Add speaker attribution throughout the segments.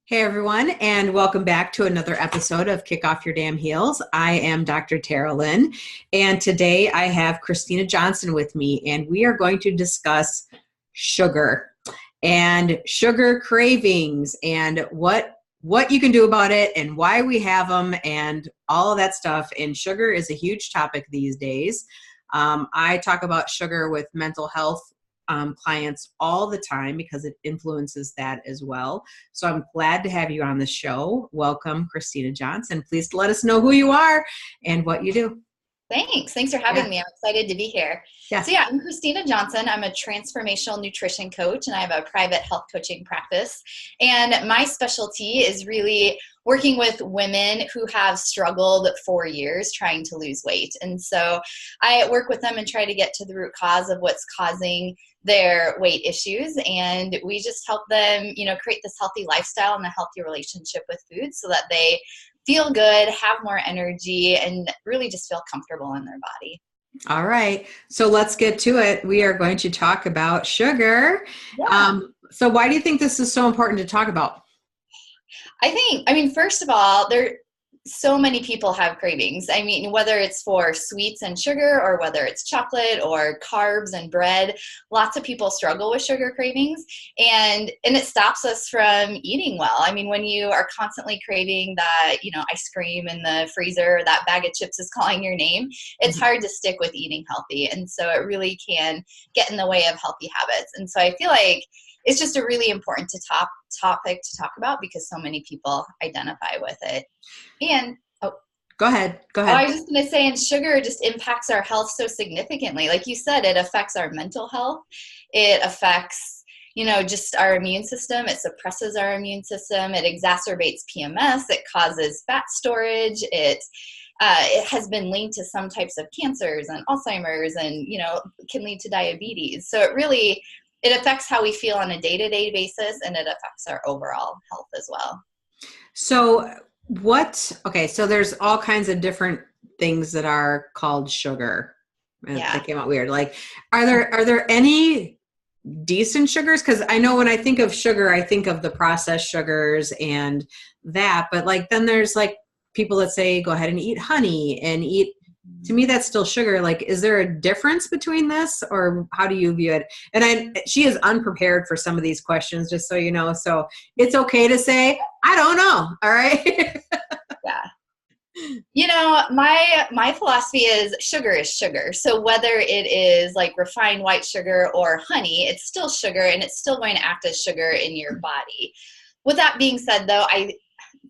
Speaker 1: Hey everyone, and welcome back to another episode of Kick Off Your Damn Heels. I am Dr. Tara Lynn, and today I have Christina Johnson with me, and we are going to discuss sugar and sugar cravings and what you can do about it and why we have them and all of that stuff. And sugar is a huge topic these days. I talk about sugar with mental health clients all the time because it influences that as well. So I'm glad to have you on the show. Welcome, Christina Johnson. Please let us know who you are and what you do.
Speaker 2: Thanks for having me. I'm excited to be here.
Speaker 1: Yeah.
Speaker 2: So I'm Christina Johnson. I'm a transformational nutrition coach and I have a private health coaching practice. And my specialty is really working with women who have struggled for years trying to lose weight. And so I work with them and try to get to the root cause of what's causing their weight issues. And we just help them, create this healthy lifestyle and a healthy relationship with food so that they feel good, have more energy, and really just feel comfortable in their body.
Speaker 1: All right. So let's get to it. We are going to talk about sugar.
Speaker 2: Yeah.
Speaker 1: So why do you think this is so important to talk about?
Speaker 2: First of all, so many people have cravings. Whether it's for sweets and sugar or whether it's chocolate or carbs and bread, lots of people struggle with sugar cravings and it stops us from eating well. When you are constantly craving that, ice cream in the freezer, or that bag of chips is calling your name, it's hard to stick with eating healthy. And so it really can get in the way of healthy habits. And so I feel like it's just a really important topic to talk about because so many people identify with it. And
Speaker 1: Go ahead.
Speaker 2: I was just going to say, and sugar just impacts our health so significantly. Like you said, it affects our mental health. It affects, just our immune system. It suppresses our immune system. It exacerbates PMS. It causes fat storage. It has been linked to some types of cancers and Alzheimer's and, can lead to diabetes. So it affects how we feel on a day-to-day basis, and it affects our overall health as well.
Speaker 1: So so there's all kinds of different things that are called sugar.
Speaker 2: Yeah.
Speaker 1: That came out weird. Like, are there any decent sugars? Because I know when I think of sugar, I think of the processed sugars and that, but then there's people that say, go ahead and eat honey and eat. To me, that's still sugar. Is there a difference between this, or how do you view it? And she is unprepared for some of these questions, just so you know. So it's okay to say, I don't know. All right.
Speaker 2: Yeah. My philosophy is sugar. So whether it is refined white sugar or honey, it's still sugar and it's still going to act as sugar in your body. With that being said, though,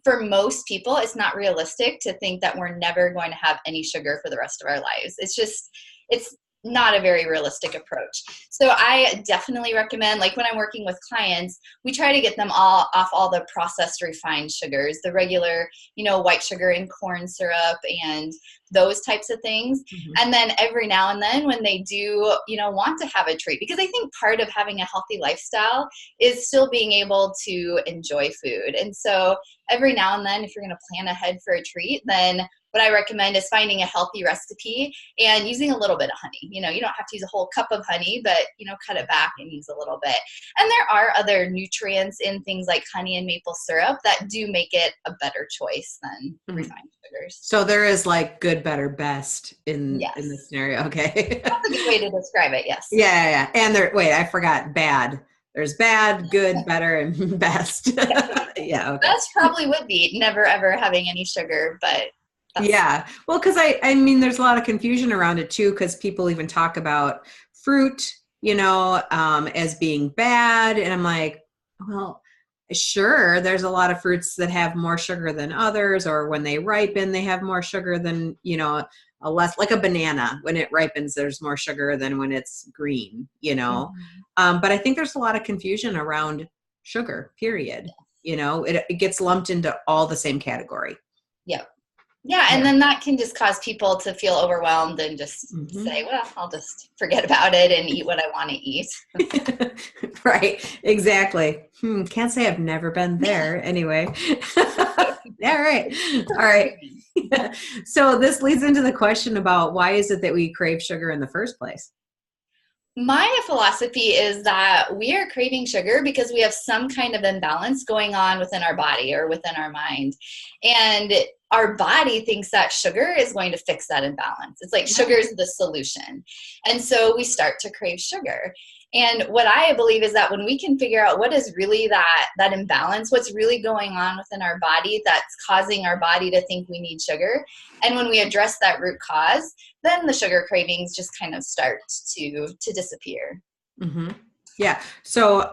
Speaker 2: for most people, it's not realistic to think that we're never going to have any sugar for the rest of our lives. It's not a very realistic approach. So I definitely recommend, when I'm working with clients, we try to get them all off all the processed refined sugars, the regular, white sugar and corn syrup and those types of things. Mm-hmm. And then every now and then when they do, want to have a treat, because I think part of having a healthy lifestyle is still being able to enjoy food. And so every now and then, if you're going to plan ahead for a treat, then what I recommend is finding a healthy recipe and using a little bit of honey. You don't have to use a whole cup of honey, but, cut it back and use a little bit. And there are other nutrients in things like honey and maple syrup that do make it a better choice than refined sugars.
Speaker 1: So there is good, better, best in this scenario. Okay.
Speaker 2: That's a good way to describe it. Yes.
Speaker 1: Yeah. And I forgot bad. There's bad, good, better, and best. Yeah. Okay.
Speaker 2: That's probably would be never ever having any sugar, but
Speaker 1: yeah. Well, because there's a lot of confusion around it too, because people even talk about fruit, as being bad. And I'm like, well, sure, there's a lot of fruits that have more sugar than others, or when they ripen, they have more sugar than, a less, like a banana. When it ripens, there's more sugar than when it's green, Mm-hmm. But I think there's a lot of confusion around sugar, period. It gets lumped into all the same category.
Speaker 2: Yep. Yeah, and then that can just cause people to feel overwhelmed and just say, well, I'll just forget about it and eat what I want to eat.
Speaker 1: Right, exactly. Can't say I've never been there anyway. All right. So this leads into the question about why is it that we crave sugar in the first place?
Speaker 2: My philosophy is that we are craving sugar because we have some kind of imbalance going on within our body or within our mind. And our body thinks that sugar is going to fix that imbalance. It's like sugar is the solution. And so we start to crave sugar. And what I believe is that when we can figure out what is really that imbalance, what's really going on within our body that's causing our body to think we need sugar, and when we address that root cause, then the sugar cravings just kind of start to disappear.
Speaker 1: Mm-hmm. Yeah. So,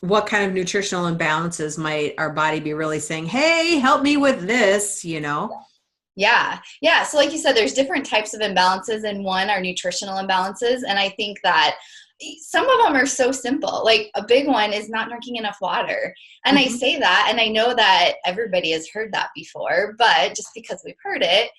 Speaker 1: what kind of nutritional imbalances might our body be really saying, hey, help me with this,
Speaker 2: Yeah. So like you said, there's different types of imbalances, and one are nutritional imbalances. And I think that some of them are so simple. Like a big one is not drinking enough water. And I say that, and I know that everybody has heard that before, but just because we've heard it,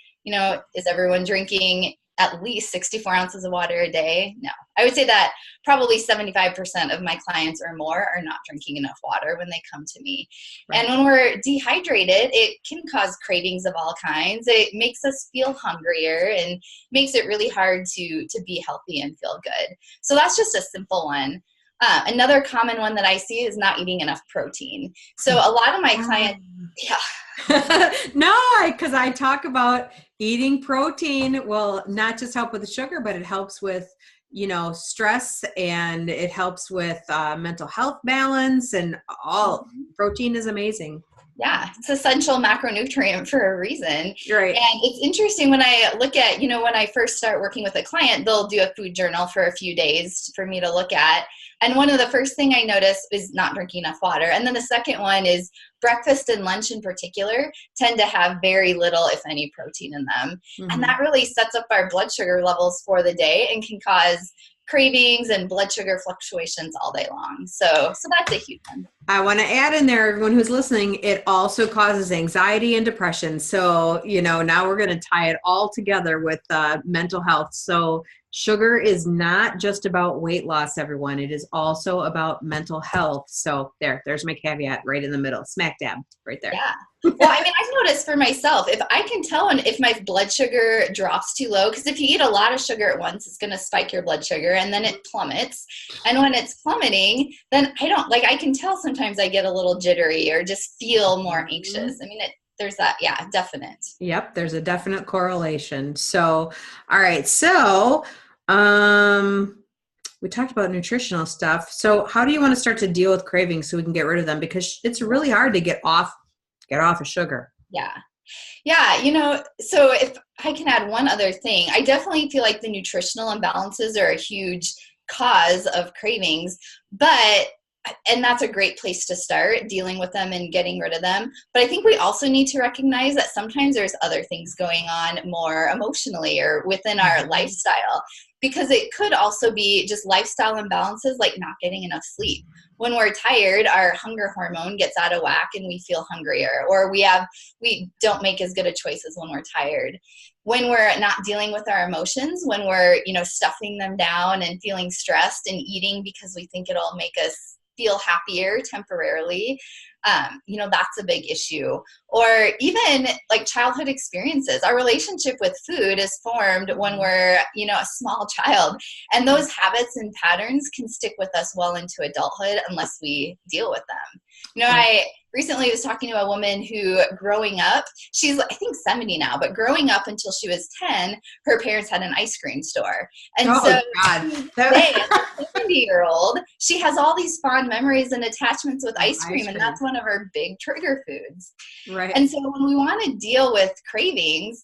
Speaker 2: is everyone drinking at least 64 ounces of water a day? No. I would say that probably 75% of my clients or more are not drinking enough water when they come to me. Right. And when we're dehydrated, it can cause cravings of all kinds. It makes us feel hungrier and makes it really hard to be healthy and feel good. So that's just a simple one. Another common one that I see is not eating enough protein. So a lot of my clients,
Speaker 1: No, because I talk about eating protein will not just help with the sugar, but it helps with, stress, and it helps with mental health balance, and all. Protein is amazing.
Speaker 2: Yeah, it's essential macronutrient for a reason.
Speaker 1: Right.
Speaker 2: And it's interesting when I look at, when I first start working with a client, they'll do a food journal for a few days for me to look at. And one of the first thing I notice is not drinking enough water. And then the second one is breakfast and lunch in particular tend to have very little, if any, protein in them. Mm-hmm. And that really sets up our blood sugar levels for the day and can cause cravings and blood sugar fluctuations all day long. So that's a huge one.
Speaker 1: I want to add in there, everyone who's listening, it also causes anxiety and depression. So, now we're going to tie it all together with mental health. So sugar is not just about weight loss, everyone. It is also about mental health. So there's my caveat right in the middle, smack dab right there.
Speaker 2: Yeah. Well, I've noticed for myself, if I can tell if my blood sugar drops too low, because if you eat a lot of sugar at once, it's going to spike your blood sugar and then it plummets. And when it's plummeting, then I can tell sometimes I get a little jittery or just feel more anxious. There's that. Yeah, definite.
Speaker 1: Yep. There's a definite correlation. So, all right. So, we talked about nutritional stuff. So how do you want to start to deal with cravings so we can get rid of them? Because it's really hard to get off of sugar.
Speaker 2: Yeah. So if I can add one other thing, I definitely feel like the nutritional imbalances are a huge cause of cravings, and that's a great place to start dealing with them and getting rid of them. But I think we also need to recognize that sometimes there's other things going on more emotionally or within our lifestyle, because it could also be just lifestyle imbalances like not getting enough sleep. When we're tired, our hunger hormone gets out of whack and we feel hungrier, or we don't make as good of choices when we're tired. When we're not dealing with our emotions, when we're, stuffing them down and feeling stressed and eating because we think it'll make us feel happier temporarily, that's a big issue. Or even like childhood experiences. Our relationship with food is formed when we're, a small child. And those habits and patterns can stick with us well into adulthood unless we deal with them. I recently was talking to a woman who growing up, she's I think 70 now, but growing up until she was 10, her parents had an ice cream store. And today, as a 70-year-old, she has all these fond memories and attachments with ice cream, and that's one of her big trigger foods. Right. And so when we want to deal with cravings,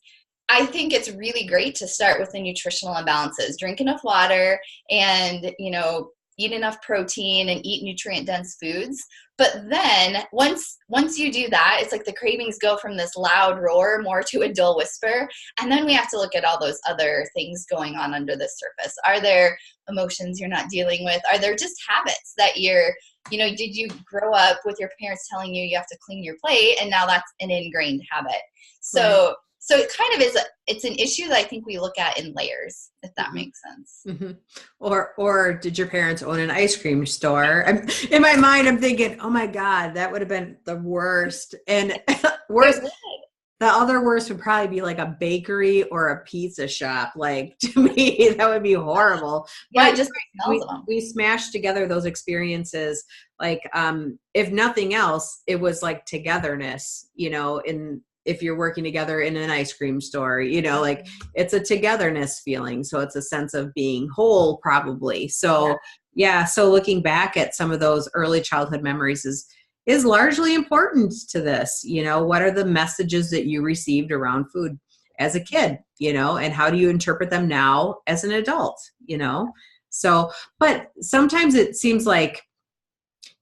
Speaker 2: I think it's really great to start with the nutritional imbalances. Drink enough water and, eat enough protein and eat nutrient-dense foods. But then once you do that, it's like the cravings go from this loud roar more to a dull whisper. And then we have to look at all those other things going on under the surface. Are there emotions you're not dealing with? Are there just habits that did you grow up with your parents telling you have to clean your plate, and now that's an ingrained habit? So it kind of is, it's an issue that I think we look at in layers, if that makes sense.
Speaker 1: Mm-hmm. Or did your parents own an ice cream store? In my mind, I'm thinking, oh my God, that would have been the worst. And worse. The other worst would probably be like a bakery or a pizza shop. Like to me, that would be horrible.
Speaker 2: Yeah,
Speaker 1: But
Speaker 2: just the smells of them.
Speaker 1: we smashed together those experiences. Like if nothing else, it was like togetherness, in if you're working together in an ice cream store, like it's a togetherness feeling. So it's a sense of being whole probably. So yeah. So looking back at some of those early childhood memories is largely important to this. What are the messages that you received around food as a kid, and how do you interpret them now as an adult, So, but sometimes it seems like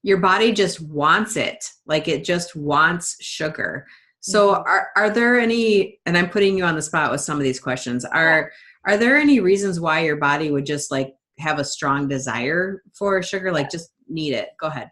Speaker 1: your body just wants it, like it just wants sugar. So are there any, and I'm putting you on the spot with some of these questions, are there any reasons why your body would just like have a strong desire for sugar, like just need it? Go ahead.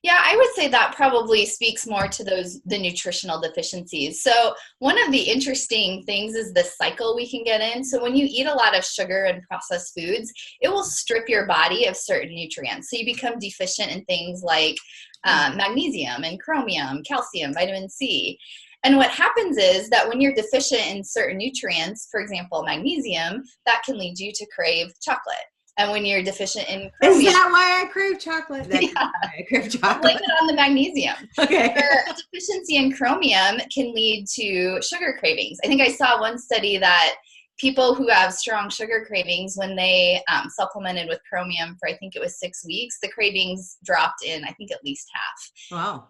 Speaker 2: Yeah, I would say that probably speaks more to the nutritional deficiencies. So one of the interesting things is the cycle we can get in. So when you eat a lot of sugar and processed foods, it will strip your body of certain nutrients. So you become deficient in things like magnesium and chromium, calcium, vitamin C. And what happens is that when you're deficient in certain nutrients, for example, magnesium, that can lead you to crave chocolate. And when you're deficient in chromium,
Speaker 1: is that why I crave chocolate? That's why I crave chocolate.
Speaker 2: Blame it on the magnesium.
Speaker 1: Okay.
Speaker 2: A deficiency in chromium can lead to sugar cravings. I think I saw one study that people who have strong sugar cravings, when they supplemented with chromium for, I think it was 6 weeks, the cravings dropped in, I think, at least half.
Speaker 1: Wow.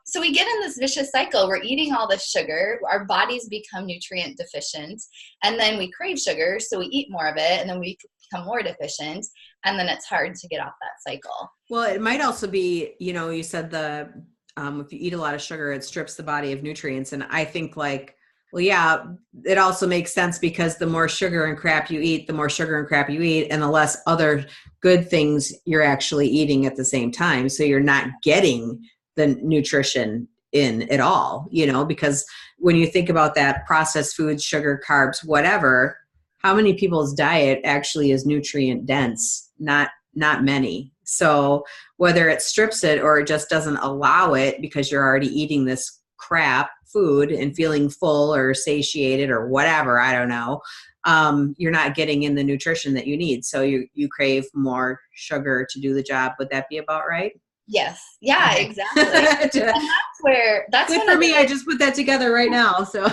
Speaker 2: So we get in this vicious cycle. We're eating all this sugar. Our bodies become nutrient deficient. And then we crave sugar, so we eat more of it. And then we become more deficient. And then it's hard to get off that cycle.
Speaker 1: Well, it might also be, you said if you eat a lot of sugar, it strips the body of nutrients. And I think like, well, yeah, it also makes sense because the more sugar and crap you eat, and the less other good things you're actually eating at the same time. So you're not getting the nutrition in at all, because when you think about that processed foods, sugar, carbs, whatever, how many people's diet actually is nutrient dense? Not many. So whether it strips it or it just doesn't allow it because you're already eating this crap food and feeling full or satiated or whatever, I don't know, you're not getting in the nutrition that you need. So you crave more sugar to do the job. Would that be about right?
Speaker 2: Yes. Yeah, okay. Exactly. And that's
Speaker 1: good for me. I just put that together right now. So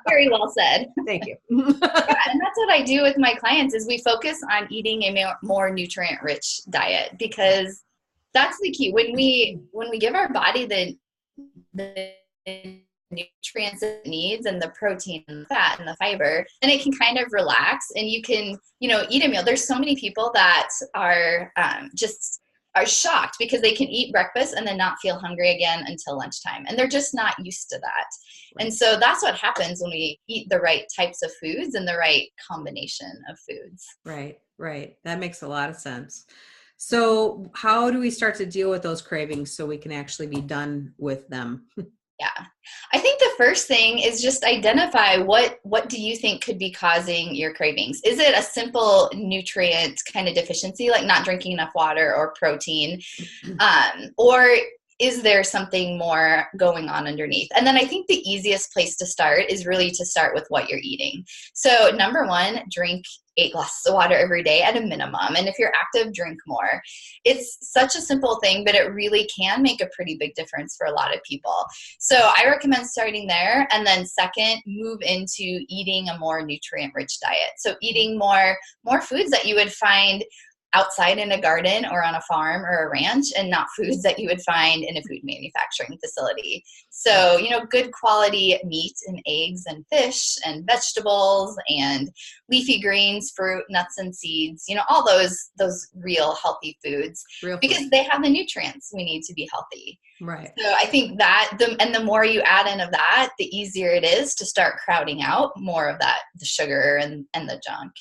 Speaker 2: very well said.
Speaker 1: Thank you.
Speaker 2: Yeah, and that's what I do with my clients is we focus on eating a more nutrient rich diet, because that's the key. When we give our body the nutrients it needs and the protein and the fat and the fiber, then it can kind of relax and you can, eat a meal. There's so many people that are are shocked because they can eat breakfast and then not feel hungry again until lunchtime. And they're just not used to that. Right. And so that's what happens when we eat the right types of foods and the right combination of foods.
Speaker 1: Right. That makes a lot of sense. So how do we start to deal with those cravings so we can actually be done with them?
Speaker 2: Yeah. I think the first thing is just identify what do you think could be causing your cravings? Is it a simple nutrient kind of deficiency, like not drinking enough water or protein? Or is there something more going on underneath? And then I think the easiest place to start is really to start with what you're eating. So number one, drink 8 glasses of water every day at a minimum. And if you're active, drink more. It's such a simple thing, but it really can make a pretty big difference for a lot of people. So I recommend starting there. And then second, move into eating a more nutrient-rich diet. So eating more foods that you would find outside in a garden or on a farm or a ranch, and not foods that you would find in a food manufacturing facility. So, good quality meat and eggs and fish and vegetables and leafy greens, fruit, nuts and seeds, all those real healthy foods, because they have the nutrients we need to be healthy.
Speaker 1: Right.
Speaker 2: So I think that the more you add in of that, the easier it is to start crowding out more of that, the sugar and the junk.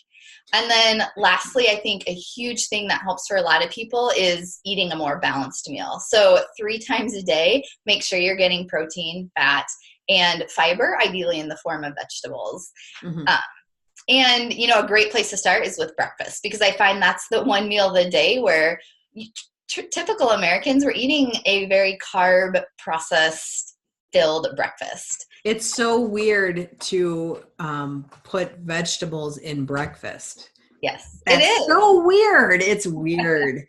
Speaker 2: And then lastly, I think a huge thing that helps for a lot of people is eating a more balanced meal. So 3 times a day, make sure you're getting protein, fat, and fiber, ideally in the form of vegetables. Mm-hmm. And, a great place to start is with breakfast, because I find that's the one meal of the day where typical Americans were eating a very carb processed filled breakfast.
Speaker 1: It's so weird to put vegetables in breakfast.
Speaker 2: Yes, it
Speaker 1: That's
Speaker 2: is.
Speaker 1: so weird. It's weird.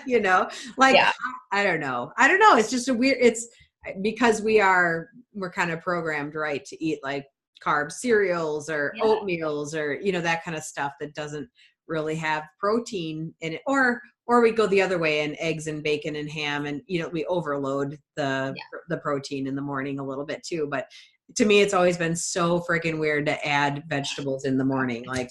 Speaker 1: You know, like,
Speaker 2: Yeah.
Speaker 1: I don't know. I don't know. It's just a weird, it's because we're kind of programmed, right, to eat like carb cereals or
Speaker 2: Yeah.
Speaker 1: oatmeals or, that kind of stuff that doesn't really have protein in it. Or we go the other way and eggs and bacon and ham and, we overload the
Speaker 2: Yeah.
Speaker 1: protein in the morning a little bit too. But to me, it's always been so freaking weird to add vegetables in the morning. Like,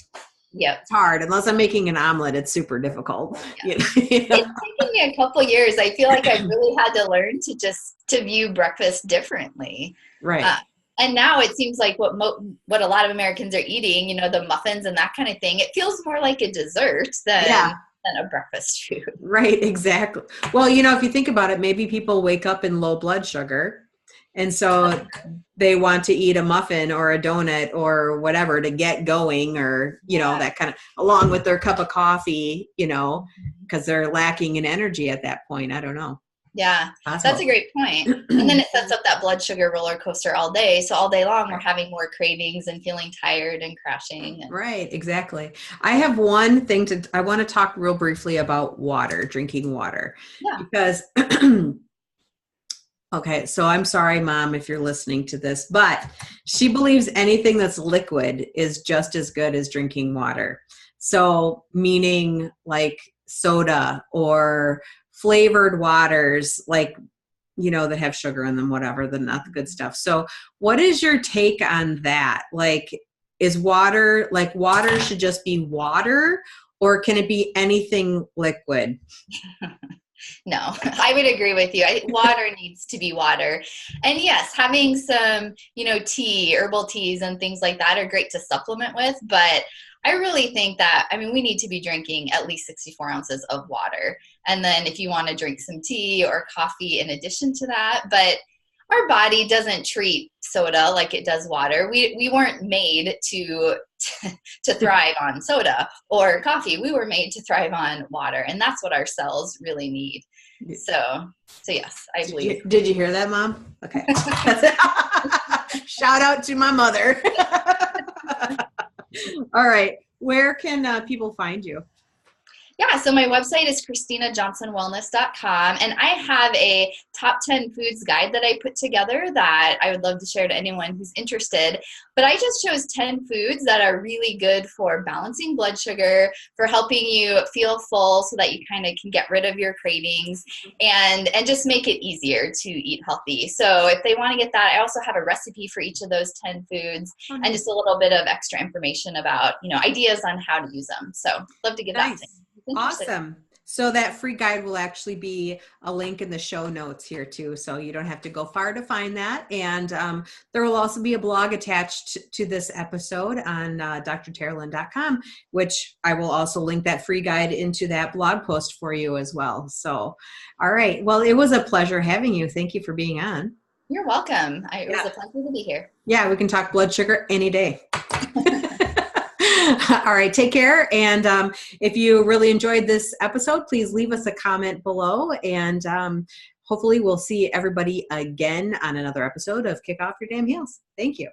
Speaker 2: Yep.
Speaker 1: it's hard. Unless I'm making an omelet, it's super difficult.
Speaker 2: Yeah. It's taken me a couple years. I feel like I've really had to learn to view breakfast differently.
Speaker 1: Right.
Speaker 2: Uh, and now it seems like what a lot of Americans are eating, the muffins and that kind of thing, it feels more like a dessert than a breakfast food.
Speaker 1: Right, exactly. Well, if you think about it, maybe people wake up in low blood sugar. And so they want to eat a muffin or a donut or whatever to get going or, that kind of, along with their cup of coffee, because they're lacking in energy at that point. I don't know.
Speaker 2: Yeah,
Speaker 1: Possible.
Speaker 2: that's a great point. And then it sets up that blood sugar roller coaster all day. So all day long, we're having more cravings and feeling tired and crashing.
Speaker 1: Right, exactly. I have one thing I want to talk real briefly about water, drinking water.
Speaker 2: Yeah.
Speaker 1: Because okay, so I'm sorry, Mom, if you're listening to this, but she believes anything that's liquid is just as good as drinking water. So meaning like soda or flavored waters, like, that have sugar in them, whatever, not the good stuff. So what is your take on that? Like, is water should just be water, or can it be anything liquid?
Speaker 2: No, I would agree with you. Water needs to be water. And yes, having some, tea, herbal teas and things like that are great to supplement with. But I really think that, we need to be drinking at least 64 ounces of water. And then if you want to drink some tea or coffee in addition to that, but our body doesn't treat soda like it does water. We weren't made to thrive on soda or coffee. We were made to thrive on water, and that's what our cells really need. So yes, I believe.
Speaker 1: Did you hear that, Mom? Okay. Shout out to my mother. All right. Where can people find you?
Speaker 2: Yeah, so my website is ChristinaJohnsonWellness.com, and I have a top 10 foods guide that I put together that I would love to share to anyone who's interested. But I just chose 10 foods that are really good for balancing blood sugar, for helping you feel full so that you kind of can get rid of your cravings, and just make it easier to eat healthy. So if they want to get that, I also have a recipe for each of those 10 foods and just a little bit of extra information about, ideas on how to use them. So love to give that to you.
Speaker 1: Awesome. So that free guide will actually be a link in the show notes here too. So you don't have to go far to find that. And there will also be a blog attached to this episode on drtarolyn.com, which I will also link that free guide into that blog post for you as well. So, all right. Well, it was a pleasure having you. Thank you for being on.
Speaker 2: You're welcome. It was a pleasure to be here.
Speaker 1: Yeah, we can talk blood sugar any day. All right, take care. And if you really enjoyed this episode, please leave us a comment below. And hopefully we'll see everybody again on another episode of Kick Off Your Damn Heels. Thank you.